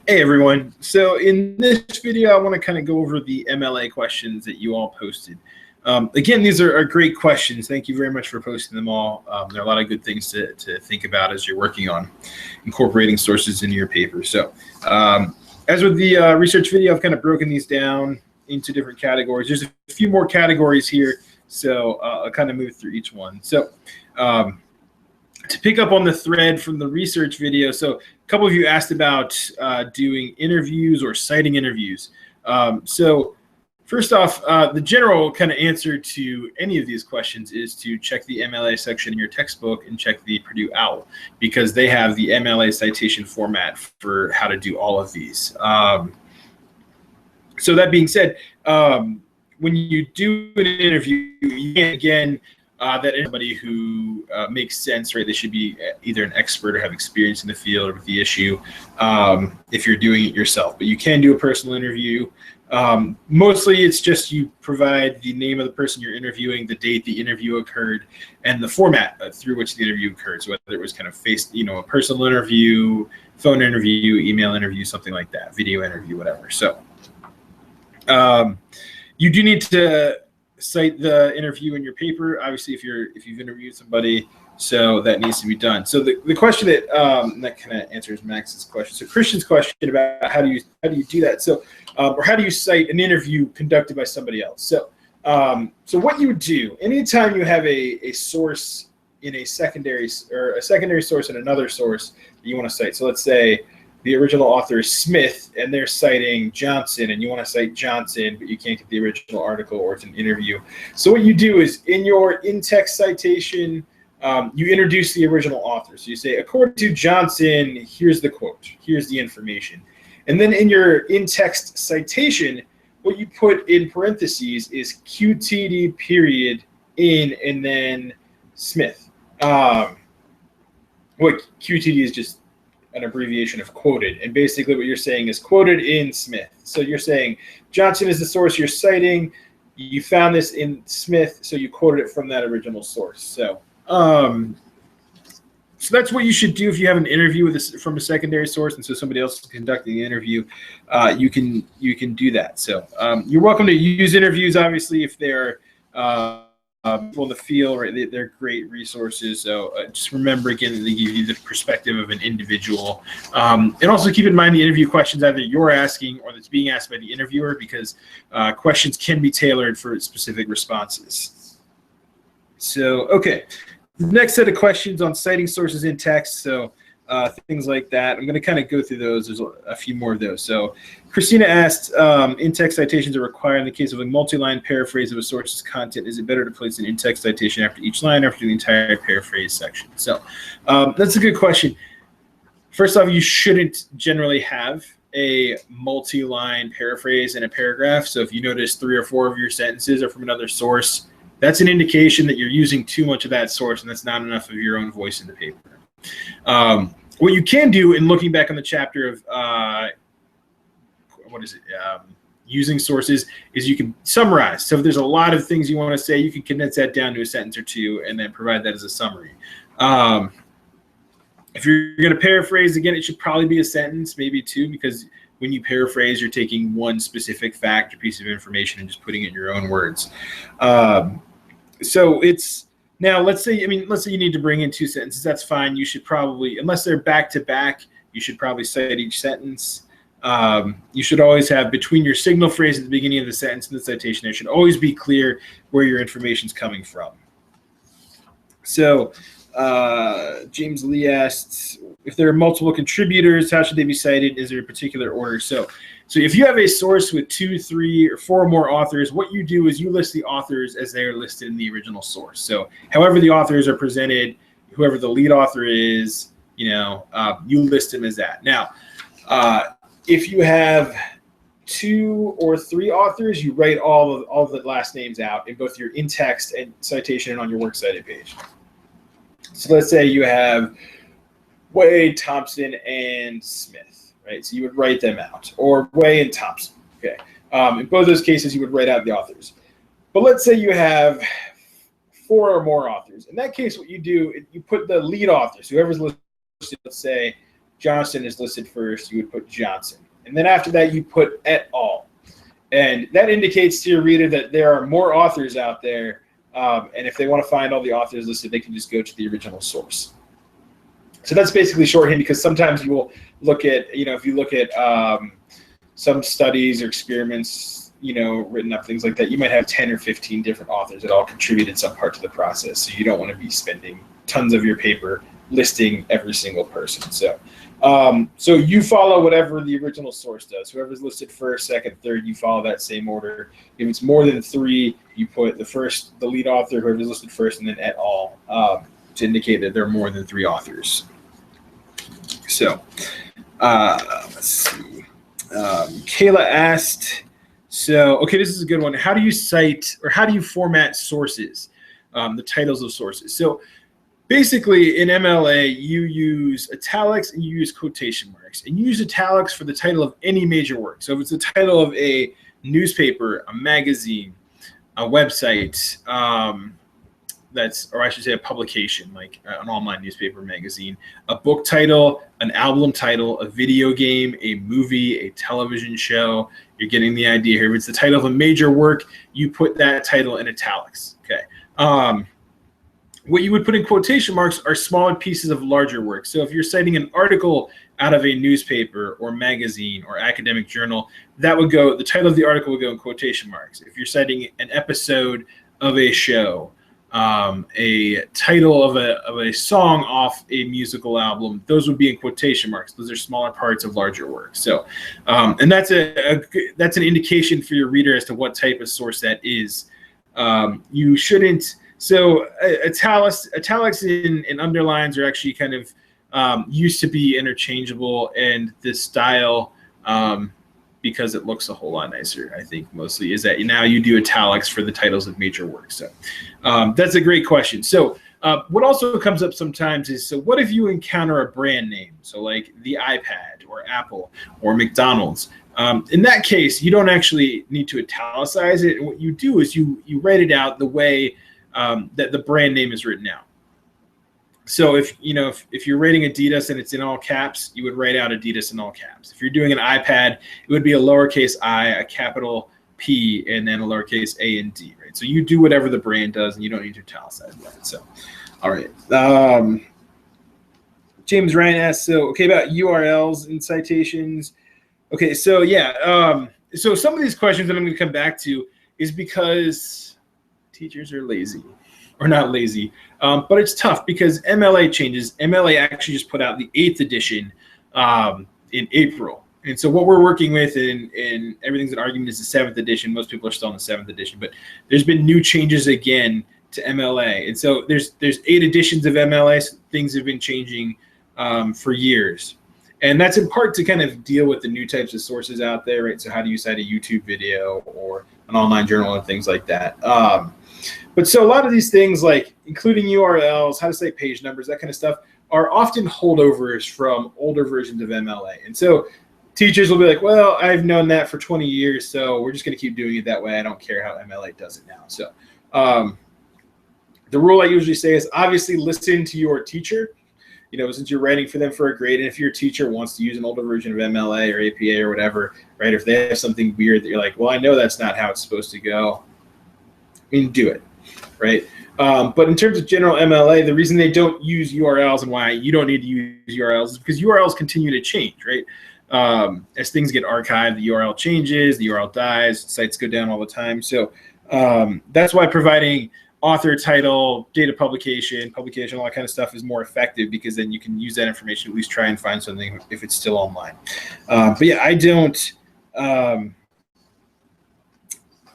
Hey everyone. So in this video, I want to kind of go over the MLA questions that you all posted. Again, these are great questions. Thank you very much for posting them all. There are a lot of good things to think about as you're working on incorporating sources into your paper. So as with the research video, I've kind of broken these down into different categories. There's a few more categories here, so I'll kind of move through each one. So to pick up on the thread from the research video, so a couple of you asked about doing interviews or citing interviews. So first off, the general kind of answer to any of these questions is to check the MLA section in your textbook and check the Purdue OWL, because they have the MLA citation format for how to do all of these. So that being said, when you do an interview, you can, again, that anybody who makes sense, right? They should be either an expert or have experience in the field or with the issue if you're doing it yourself. But you can do a personal interview. Mostly it's just you provide the name of the person you're interviewing, the date the interview occurred, and the format through which the interview occurred. So whether it was kind of a personal interview, phone interview, email interview, something like that, video interview, whatever. So you do need to cite the interview in your paper, obviously, if you've interviewed somebody, so that needs to be done. So the question that kind of answers Max's question. So Christian's question about how do you do that? So or how do you cite an interview conducted by somebody else? So so what you would do anytime you have a source in a secondary source and another source that you want to cite. So let's say the original author is Smith, and they're citing Johnson, and you want to cite Johnson, but you can't get the original article or it's an interview. So what you do is in your in-text citation, you introduce the original author. So you say, according to Johnson, here's the quote, here's the information. And then in your in-text citation, what you put in parentheses is QTD period in and then Smith. What QTD is just an abbreviation of quoted, and basically what you're saying is quoted in Smith. So you're saying Johnson is the source you're citing, you found this in Smith, so you quoted it from that original source. So so that's what you should do if you have an interview from a secondary source, and so somebody else is conducting the interview. You can do that. So you're welcome to use interviews, obviously, if they're people in the field, right? They're great resources. So just remember, again, that they give you the perspective of an individual. And also keep in mind the interview questions either you're asking or that's being asked by the interviewer, because questions can be tailored for specific responses. So, okay. The next set of questions on citing sources in text. So things like that. I'm going to kind of go through those. There's a few more of those. So Christina asked, in-text citations are required in the case of a multi-line paraphrase of a source's content. Is it better to place an in-text citation after each line or after the entire paraphrase section? So that's a good question. First off, you shouldn't generally have a multi-line paraphrase in a paragraph. So if you notice 3 or 4 of your sentences are from another source, that's an indication that you're using too much of that source, and that's not enough of your own voice in the paper. What you can do in looking back on the chapter of using sources is you can summarize. So if there's a lot of things you want to say, you can condense that down to a sentence or two and then provide that as a summary. If you're going to paraphrase, again, it should probably be a sentence, maybe 2, because when you paraphrase, you're taking one specific fact or piece of information and just putting it in your own words. So it's now, let's say you need to bring in 2 sentences. That's fine. You should probably, unless they're back to back, you should probably cite each sentence. You should always have between your signal phrase at the beginning of the sentence and the citation, it should always be clear where your information is coming from. So James Lee asked, if there are multiple contributors, how should they be cited? Is there a particular order? So if you have a source with 2, 3, or 4 or more authors, what you do is you list the authors as they are listed in the original source. So however the authors are presented, whoever the lead author is, you list them as that. Now, if you have 2 or 3 authors, you write all of the last names out in both your in-text and citation and on your works cited page. So let's say you have Wade, Thompson, and Smith, right? So you would write them out, or Way and Thompson, okay? In both those cases, you would write out the authors. But let's say you have 4 or more authors. In that case, what you do, you put the lead authors, whoever's listed, let's say Johnson is listed first, you would put Johnson. And then after that, you put et al. And that indicates to your reader that there are more authors out there. And if they want to find all the authors listed, they can just go to the original source. So that's basically shorthand, because sometimes you will look at, if you look at some studies or experiments, written up, things like that, you might have 10 or 15 different authors that all contributed some part to the process. So you don't want to be spending tons of your paper listing every single person. So you follow whatever the original source does. Whoever's listed first, second, third, you follow that same order. If it's more than 3, you put the lead author, whoever's listed first, and then et al. To indicate that there are more than 3 authors. So let's see. Kayla asked, this is a good one. How do you cite, or how do you format sources, the titles of sources? So basically, in MLA, you use italics and you use quotation marks. And you use italics for the title of any major work. So if it's the title of a newspaper, a magazine, a website, or I should say a publication, like an online newspaper, magazine, a book title, an album title, a video game, a movie, a television show. You're getting the idea here. If it's the title of a major work, you put that title in italics. Okay. What you would put in quotation marks are smaller pieces of larger work. So if you're citing an article out of a newspaper or magazine or academic journal, the title of the article would go in quotation marks. If you're citing an episode of a show, a title of a song off a musical album, those would be in quotation marks. Those are smaller parts of larger work. So, and that's an indication for your reader as to what type of source that is. You shouldn't. So italics and underlines are actually kind of used to be interchangeable, and the style, because it looks a whole lot nicer, I think mostly, is that now you do italics for the titles of major works. So that's a great question. So what also comes up sometimes is, so what if you encounter a brand name? So like the iPad or Apple or McDonald's. In that case, you don't actually need to italicize it. And what you do is you write it out the way that the brand name is written out. So if you're rating Adidas and it's in all caps, you would write out Adidas in all caps. If you're doing an iPad, it would be a lowercase I, a capital P, and then a lowercase a and D, right? So you do whatever the brand does, and you don't need to italicize that. So, all right. James Ryan asks, about URLs and citations. Okay, so yeah. So some of these questions that I'm going to come back to is because teachers are lazy. Or not lazy, but it's tough because MLA changes. MLA actually just put out the 8th edition in April. And so what we're working with in Everything's an Argument is the 7th edition. Most people are still in the 7th edition, but there's been new changes again to MLA. And so there's 8 editions of MLA. So things have been changing for years. And that's in part to kind of deal with the new types of sources out there, right? So how do you cite a YouTube video or an online journal and things like that? But so a lot of these things, like including URLs, how to cite page numbers, that kind of stuff, are often holdovers from older versions of MLA. And so teachers will be like, well, I've known that for 20 years, so we're just going to keep doing it that way. I don't care how MLA does it now. So the rule I usually say is obviously listen to your teacher, since you're writing for them for a grade. And if your teacher wants to use an older version of MLA or APA or whatever, right, if they have something weird that you're like, well, I know that's not how it's supposed to go, do it, right? But in terms of general MLA, the reason they don't use URLs and why you don't need to use URLs is because URLs continue to change, right? As things get archived, the URL changes, the URL dies, sites go down all the time. So that's why providing author, title, date of publication, all that kind of stuff is more effective, because then you can use that information, at least try and find something if it's still online. But yeah,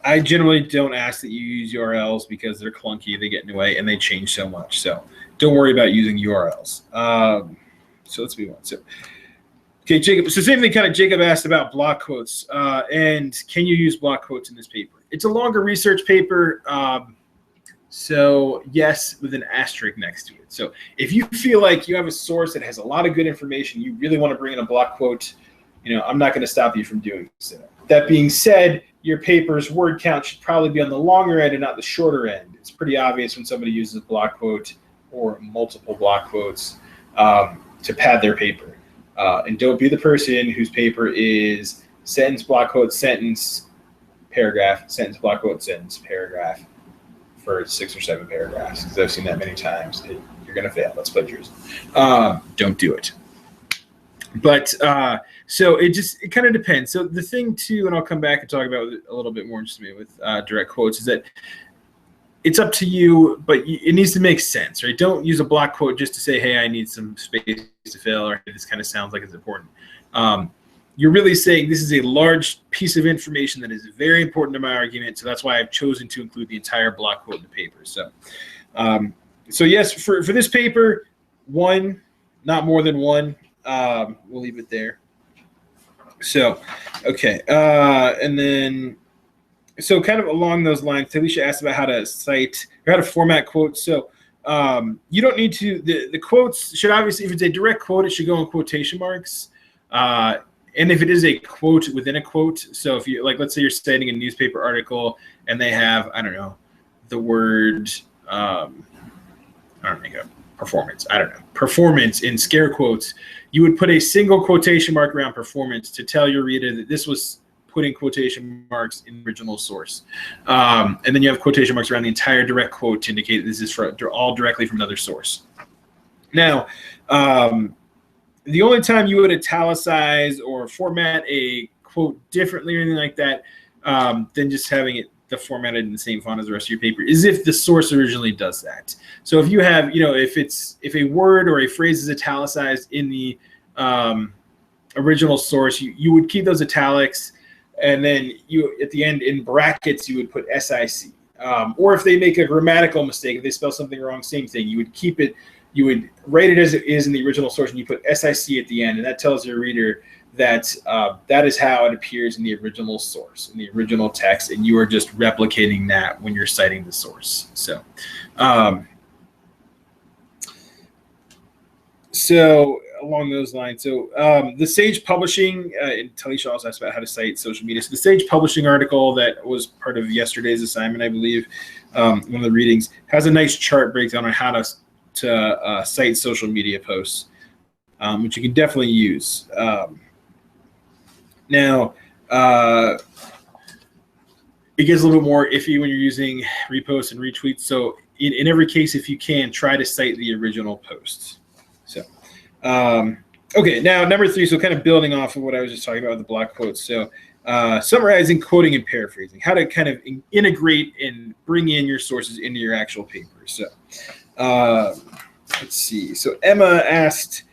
I generally don't ask that you use URLs because they're clunky, they get in the way, and they change so much. So don't worry about using URLs. So let's move on. So, okay, Jacob. So same thing, Jacob asked about block quotes. And can you use block quotes in this paper? It's a longer research paper. So yes, with an asterisk next to it. So if you feel like you have a source that has a lot of good information, you really want to bring in a block quote, I'm not going to stop you from doing so. That being said, your paper's word count should probably be on the longer end and not the shorter end. It's pretty obvious when somebody uses a block quote or multiple block quotes to pad their paper. And don't be the person whose paper is sentence, block quote, sentence, paragraph, sentence, block quote, sentence, paragraph for 6 or 7 paragraphs, because I've seen that many times. You're going to fail. That's plagiarism. Don't do it. But so it kind of depends. So the thing too, and I'll come back and talk about it a little bit more interestingly with direct quotes, is that it's up to you, but it needs to make sense, right? Don't use a block quote just to say, hey, I need some space to fill, or hey, this kind of sounds like it's important. You're really saying this is a large piece of information that is very important to my argument, so that's why I've chosen to include the entire block quote in the paper. So, so yes, for this paper, 1, not more than 1. We'll leave it there. So, okay, and then, so kind of along those lines, Talisha asked about how to cite or how to format quotes. So you don't need to, the quotes should obviously, if it's a direct quote, it should go in quotation marks. And if it is a quote within a quote, so if you, like, let's say you're citing a newspaper article and they have, I don't know, the word, performance, performance in scare quotes, you would put a single quotation mark around performance to tell your reader that this was putting quotation marks in the original source. And then you have quotation marks around the entire direct quote to indicate this is all directly from another source. Now, the only time you would italicize or format a quote differently or anything like that than just having it formatted in the same font as the rest of your paper is if the source originally does that. So if you have, if a word or a phrase is italicized in the original source, you would keep those italics, and then you, at the end in brackets, you would put SIC. Or if they make a grammatical mistake, if they spell something wrong, same thing. You would keep it, you would write it as it is in the original source, and you put SIC at the end, and that tells your reader that that is how it appears in the original source, in the original text, and you are just replicating that when you're citing the source. So, so along those lines, so the Sage Publishing, and Talisha also asked about how to cite social media. So the Sage Publishing article that was part of yesterday's assignment, I believe, one of the readings, has a nice chart breakdown on how to cite social media posts, which you can definitely use. Now, it gets a little bit more iffy when you're using reposts and retweets. So in every case, if you can, try to cite the original post. So, okay, now number 3, so kind of building off of what I was just talking about with the block quotes. So summarizing, quoting, and paraphrasing, how to kind of integrate and bring in your sources into your actual paper. So let's see. So Emma asked,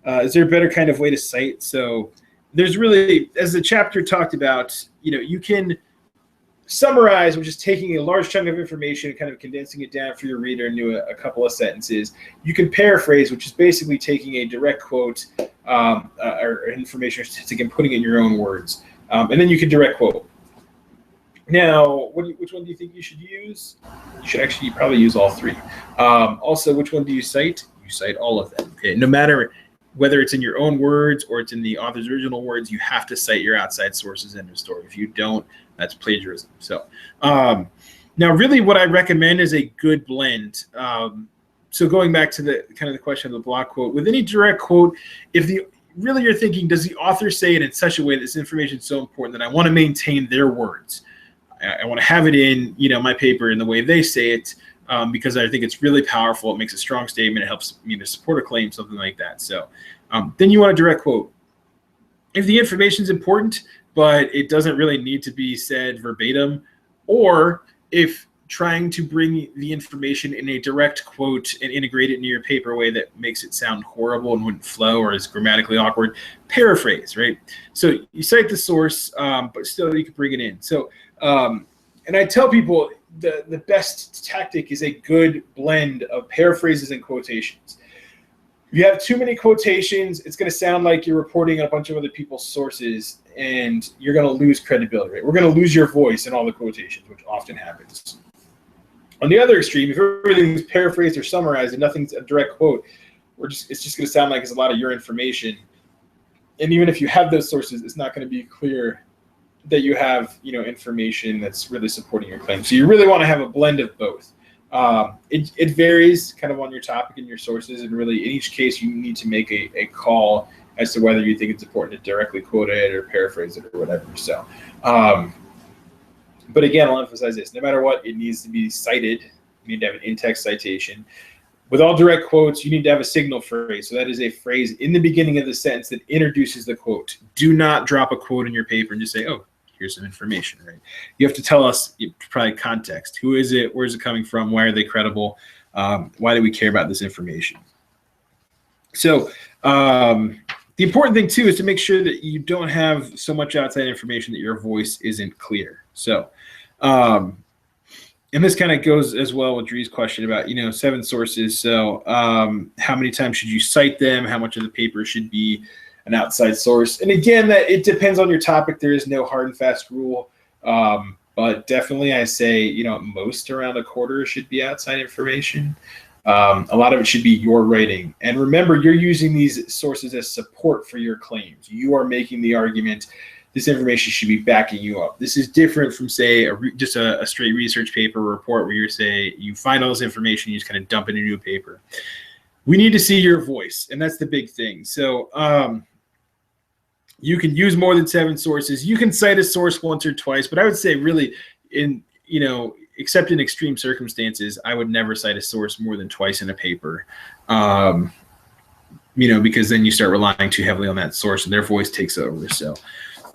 is there a better kind of way to cite? So there's really, as the chapter talked about, you can summarize, which is taking a large chunk of information and kind of condensing it down for your reader into a couple of sentences. You can paraphrase, which is basically taking a direct quote or information or statistic and putting it in your own words. And then you can direct quote. Now, which one do you think you should use? You should actually probably use all 3. Also, which one do you cite? You cite all of them. Okay, no matter whether it's in your own words or it's in the author's original words, you have to cite your outside sources in the story. If you don't, that's plagiarism. So now really what I recommend is a good blend. So going back to the kind of the question of the block quote, with any direct quote, if really you're thinking, does the author say it in such a way that this information is so important that I want to maintain their words? I want to have it in, my paper in the way they say it, because I think it's really powerful. It makes a strong statement. It helps me to support a claim, something like that. So then you want a direct quote. If the information is important, but it doesn't really need to be said verbatim, or if trying to bring the information in a direct quote and integrate it into your paper a way that makes it sound horrible and wouldn't flow or is grammatically awkward, paraphrase, right? So you cite the source, but still you can bring it in. So, and I tell people the best tactic is a good blend of paraphrases and quotations. If you have too many quotations, it's going to sound like you're reporting on a bunch of other people's sources, and you're going to lose credibility, right? We're going to lose your voice in all the quotations, which often happens. On the other extreme, if everything's paraphrased or summarized and nothing's a direct quote, it's just going to sound like it's a lot of your information. And even if you have those sources, it's not going to be clear that you have, information that's really supporting your claim. So you really want to have a blend of both. It varies kind of on your topic and your sources, and really in each case you need to make a call as to whether you think it's important to directly quote it or paraphrase it or whatever. So, but again, I'll emphasize this: no matter what, it needs to be cited. You need to have an in-text citation. With all direct quotes, you need to have a signal phrase. So that is a phrase in the beginning of the sentence that introduces the quote. Do not drop a quote in your paper and just say, oh, here's some information, right? You have to tell us probably context. Who is it? Where is it coming from? Why are they credible? Why do we care about this information? So the important thing, too, is to make sure that you don't have so much outside information that your voice isn't clear. So and this kind of goes as well with Dree's question about, 7 sources. So how many times should you cite them? How much of the paper should be an outside source? And again, that it depends on your topic. There is no hard and fast rule. But definitely I say, most around a quarter should be outside information. A lot of it should be your writing. And remember, you're using these sources as support for your claims. You are making the argument. This information should be backing you up. This is different from, say, just a straight research paper report where you find all this information, you just kind of dump it into a paper. We need to see your voice, and that's the big thing. So you can use more than 7 sources. You can cite a source once or twice, but I would say really except in extreme circumstances, I would never cite a source more than twice in a paper. Because then you start relying too heavily on that source and their voice takes over. So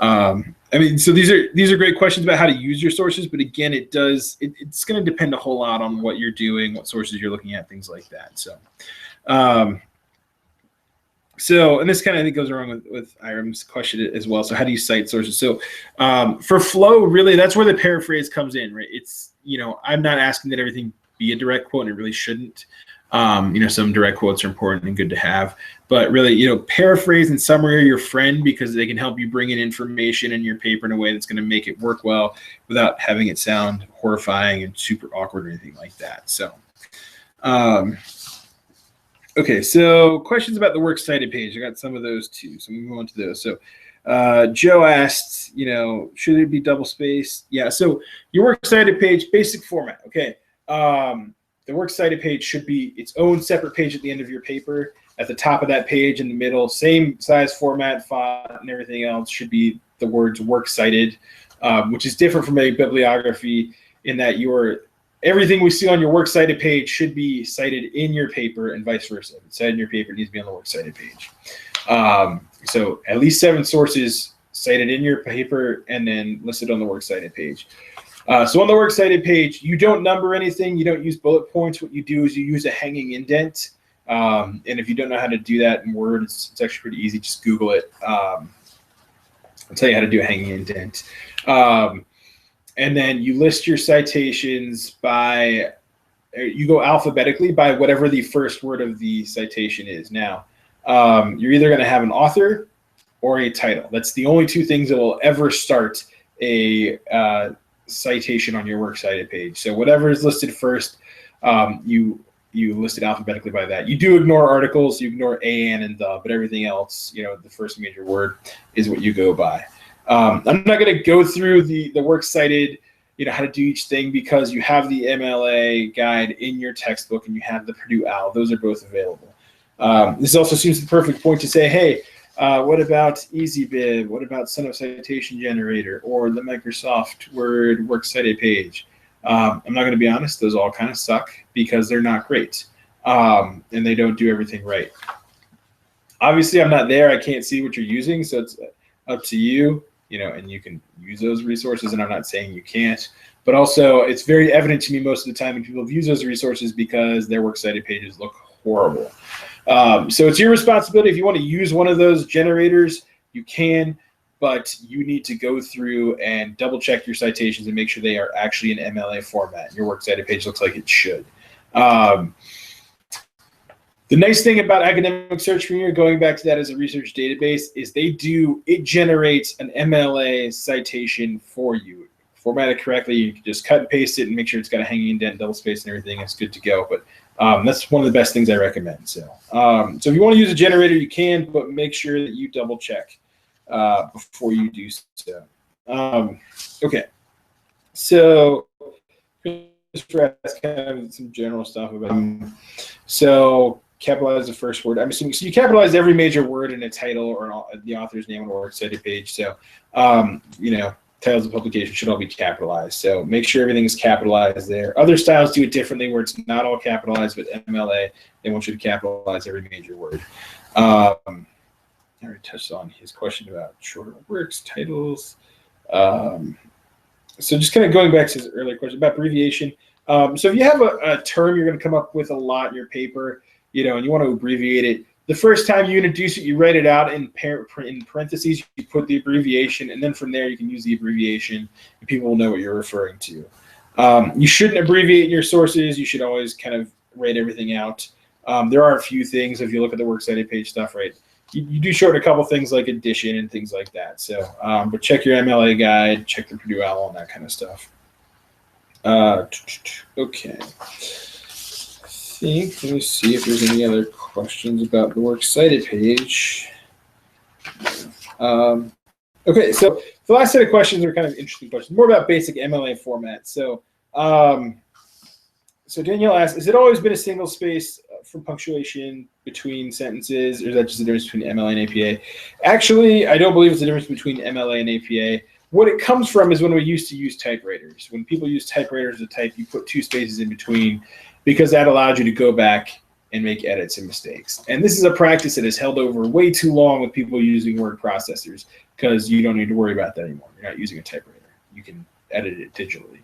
so these are great questions about how to use your sources, but again, it's going to depend a whole lot on what you're doing, what sources you're looking at, things like that. So, and this kind of I think goes along with Iram's question as well. So how do you cite sources? So for flow, really, that's where the paraphrase comes in, right? It's, I'm not asking that everything be a direct quote, and it really shouldn't. Some direct quotes are important and good to have, but really, paraphrase and summary are your friend because they can help you bring in information in your paper in a way that's going to make it work well without having it sound horrifying and super awkward or anything like that. So, okay, so questions about the works cited page. I got some of those too, so we move on to those. So Joe asked, should it be double spaced? Yeah, so your works cited page, basic format, okay. The works cited page should be its own separate page at the end of your paper. At the top of that page in the middle, same size format, font, and everything else should be the words works cited, which is different from a bibliography in that everything we see on your works cited page should be cited in your paper and vice versa. If it's cited in your paper, it needs to be on the works cited page. So at least 7 sources cited in your paper and then listed on the works cited page. So on the works cited page, you don't number anything. You don't use bullet points. What you do is you use a hanging indent. And if you don't know how to do that in Word, it's actually pretty easy. Just Google it. I'll tell you how to do a hanging indent. And then you list your citations you go alphabetically by whatever the first word of the citation is. Now, you're either going to have an author or a title. That's the only 2 things that will ever start a citation on your works cited page. So whatever is listed first, you list it alphabetically by that. You do ignore articles, you ignore a, and the, but everything else, the first major word is what you go by. I'm not going to go through the works cited, how to do each thing because you have the MLA guide in your textbook and you have the Purdue OWL. Those are both available. This also seems the perfect point to say, hey, what about EasyBib? What about Son of Citation Generator or the Microsoft Word works cited page? I'm not going to be honest; those all kind of suck because they're not great, and they don't do everything right. Obviously, I'm not there; I can't see what you're using, so it's up to you. And you can use those resources, and I'm not saying you can't. But also, it's very evident to me most of the time when people have used those resources because their works cited pages look horrible. So it's your responsibility. If you want to use one of those generators, you can, but you need to go through and double check your citations and make sure they are actually in MLA format. Your works cited page looks like it should. The nice thing about Academic Search Premier, going back to that as a research database, is it generates an MLA citation for you. Format it correctly, you can just cut and paste it and make sure it's got a hanging indent, double space, and everything. It's good to go. But that's one of the best things I recommend. So if you want to use a generator, you can, but make sure that you double check before you do so. Okay. So Christopher asked kind of some general stuff about capitalize the first word. I'm assuming so. You capitalize every major word in a title or the author's name on a works cited page. So, you know, titles of publication should all be capitalized. So make sure everything is capitalized there. Other styles do it differently, where it's not all capitalized, but MLA they want you to capitalize every major word. I already touched on his question about shorter works titles. So just kind of going back to his earlier question about abbreviation. So if you have a term you're going to come up with a lot in your paper, you know, and you want to abbreviate it, the first time you introduce it, you write it out in parentheses, you put the abbreviation, and then from there you can use the abbreviation, and people will know what you're referring to. You shouldn't abbreviate your sources. You should always kind of write everything out. There are a few things, if you look at the works cited page stuff, right? You do shorten a couple things like addition and things like that. So, but check your MLA guide, check the Purdue OWL, and that kind of stuff. Okay. Let me see if there's any other questions about the works cited page. Okay, so the last set of questions are kind of interesting questions, more about basic MLA format. So, so Danielle asked, has it always been a single space for punctuation between sentences, or is that just the difference between MLA and APA? Actually, I don't believe it's the difference between MLA and APA. What it comes from is when we used to use typewriters. When people use typewriters to type, you put 2 spaces in between because that allowed you to go back and make edits and mistakes. And this is a practice that has held over way too long with people using word processors, because you don't need to worry about that anymore. You're not using a typewriter. You can edit it digitally.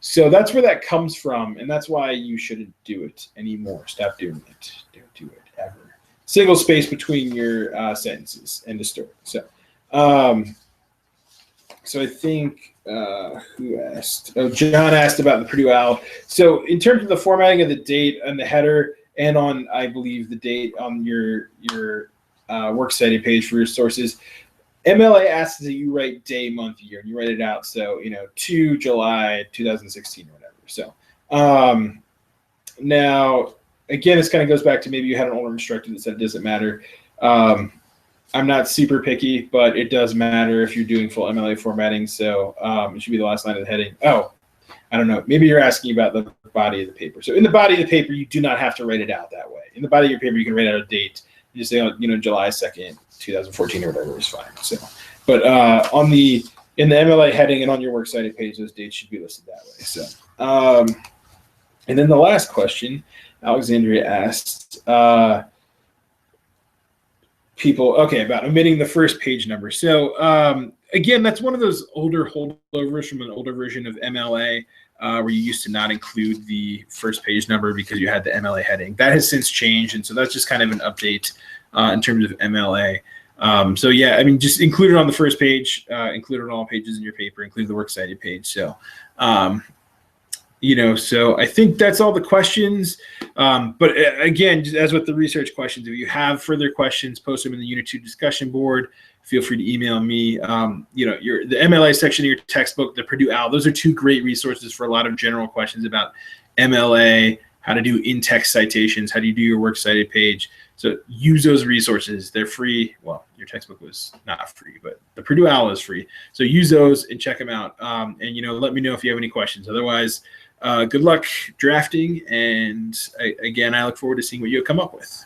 So that's where that comes from, and that's why you shouldn't do it anymore. Stop doing it. Don't do it ever. Single space between your sentences. End of story. So, so I think who asked? Oh, John asked about the Purdue OWL. So in terms of the formatting of the date on the header and on, I believe, the date on your works cited page for your sources, MLA asks that you write day, month, year, and you write it out. So, you know, 2 July 2016 or whatever. So now, again, this kind of goes back to maybe you had an older instructor that said it doesn't matter. I'm not super picky, but it does matter if you're doing full MLA formatting. So it should be the last line of the heading. Oh, I don't know. Maybe you're asking about the body of the paper. So in the body of the paper, you do not have to write it out that way. In the body of your paper, you can write out a date. You just say, you know, July 2nd, 2014 or whatever is fine. So, but in the MLA heading and on your works cited page, those dates should be listed that way. So, and then the last question, Alexandria asked, about omitting the first page number. So again, that's one of those older holdovers from an older version of MLA where you used to not include the first page number because you had the MLA heading. That has since changed, and so that's just kind of an update in terms of MLA. So yeah, I mean, just include it on the first page, include it on all pages in your paper, include the works cited page. So, you know, so I think that's all the questions. But again, just as with the research questions, if you have further questions, post them in the Unit 2 discussion board. Feel free to email me. You know, the MLA section of your textbook, the Purdue OWL, those are 2 great resources for a lot of general questions about MLA, how to do in-text citations, how do you do your works cited page. So use those resources. They're free. Well, your textbook was not free, but the Purdue OWL is free. So use those and check them out. And, you know, let me know if you have any questions. Otherwise, good luck drafting. And again, I look forward to seeing what you come up with.